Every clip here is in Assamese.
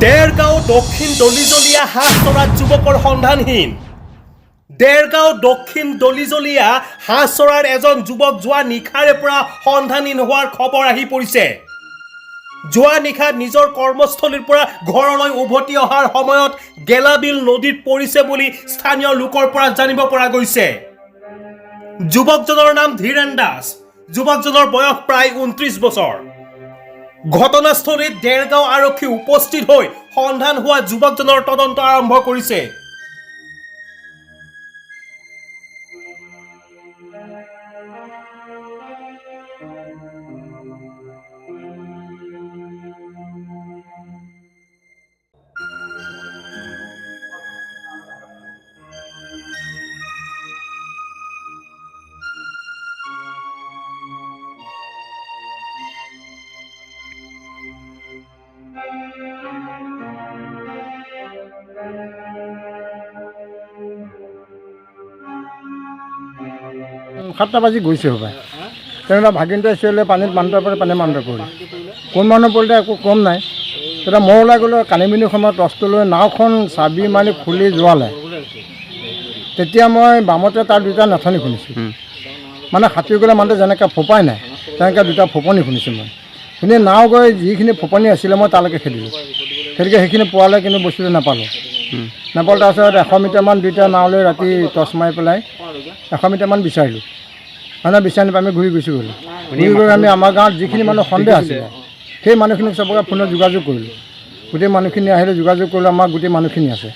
দেৰগাঁও দক্ষিণ দলিজলীয়া হাঁহ চৰাত যুৱকৰ সন্ধানহীন। দেৰগাঁও দক্ষিণ দলিজলীয়া হাঁহ চৰাৰ এজন যুৱক যোৱা নিশাৰে পৰা সন্ধানহীন হোৱাৰ খবৰ আহি পৰিছে। যোৱা নিশা নিজৰ কৰ্মস্থলীৰ পৰা ঘৰলৈ উভতি অহাৰ সময়ত গেলাবিল নদীত পৰিছে বুলি স্থানীয় লোকৰ পৰা জানিব পৰা গৈছে। যুৱকজনৰ নাম ধীৰেন দাস। যুৱকজনৰ বয়স প্ৰায় 29 বছৰ। ঘটনাস্থলীত দেৰগাঁও আৰক্ষী উপস্থিত হৈ সন্ধান হোৱা যুৱকজনৰ তদন্ত আৰম্ভ কৰিছে। সাতটা বাজি গৈছে হবাই তেনেকুৱা ভাগিনটো আছিলে পানীত মানুহটোৰ পৰা পানী মানুহ পৰিলে কোন মানুহ পৰিলে একো কম নাই। তেতিয়া মই ওলাই গ'লোঁ কানিমিনি সময়ত টৰ্চটো লৈ নাওখন চাবি মাৰি খুলি যোৱালে তেতিয়া মই বামতে তাৰ দুটা নাথনি শুনিছোঁ। মানে সাঁতুৰি গ'লে মানুহটো যেনেকৈ ফোপাই নাই তেনেকৈ দুটা ফোপনি শুনিছোঁ মই। শুনি নাও গৈ যিখিনি ফোপনি আছিলে মই তালৈকে খেদিলোঁ। খেদিকে সেইখিনি পোৱালে কিন্তু বস্তুটো নাপালোঁ। তাৰপিছত 100 মিটাৰমান দুইটা নাও লৈ ৰাতি টৰ্চ মাৰি পেলাই 100 মিটাৰমান বিচাৰিলোঁ। মানে বিচাৰি নাপাই আমি ঘূৰি গুচি গ'লোঁ। ঘূৰি গৈ আমি আমাৰ গাঁৱত যিখিনি মানুহ সন্দেহ আছিলে সেই মানুহখিনিক চবকে ফোনত যোগাযোগ কৰিলোঁ। গোটেই মানুহখিনি আহিলে যোগাযোগ কৰিলোঁ। আমাৰ গোটেই মানুহখিনি আছে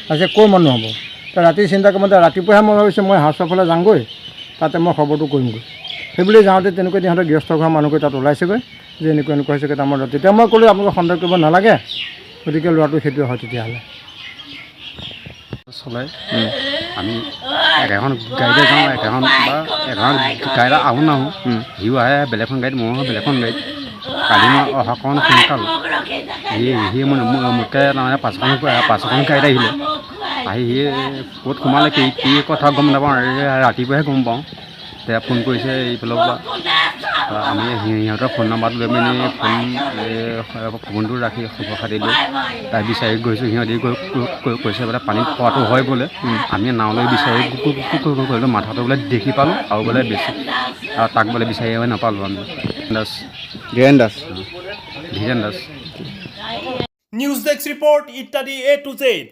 তাৰপিছত ক'ৰ মানুহ হ'ব। ৰাতি চিন্তা কৰোঁতে ৰাতিপুৱাহে মই ভাবিছোঁ মই হাউচৰ ফালে যামগৈ, তাতে মই খবৰটো কৰিমগৈ। সেইবুলি যাওঁতে তেনেকৈ সিহঁতৰ গৃহস্থ ঘৰৰ মানুহগৈ তাত ওলাইছেগৈ যে এনেকুৱা হৈছেগৈ আমাৰ। তেতিয়া মই ক'লোঁ আপোনালোকে সন্দেহ কৰিব নালাগে, গতিকে ল'ৰাটো সেইটোৱে হয়। তেতিয়াহ'লে চলাই আমি একেখন গাড়ীতে যাওঁ, একেখন বা এখন গাড়ীতে আহোঁ নাহোঁ। সিও আহে বেলেগখন গাড়ীত, মই আহোঁ বেলেগখন গাড়ীত। কালি মই অহাকণ সোনকাল সি মোতকৈ তাৰমানে পাঁচখন গাড়ীত আহিলে। আহি সি ক'ত সোমালে কি কথা গম নাপাওঁ, ৰাতিপুৱাহে গম পাওঁ। তেতিয়া ফোন কৰিছে এইফালৰ পৰা। আমি সিহঁতৰ ফোন নাম্বাৰটো লৈ পিনি ফোনটো ৰাখি খবৰ খাতি লৈ তাই বিচাৰি গৈছোঁ। সিহঁতি কৈছে বোলে পানীত পোৱাটো হয় বোলে। আমি নাওলৈ বিচাৰি কৰিলোঁ, মাথাটো বোলে দেখি পালোঁ আৰু বোলে বেছি আৰু তাক বোলে বিচাৰি নাপালোঁ। আমি Dhiren Das. News desk report ইত্যাদি A to Z।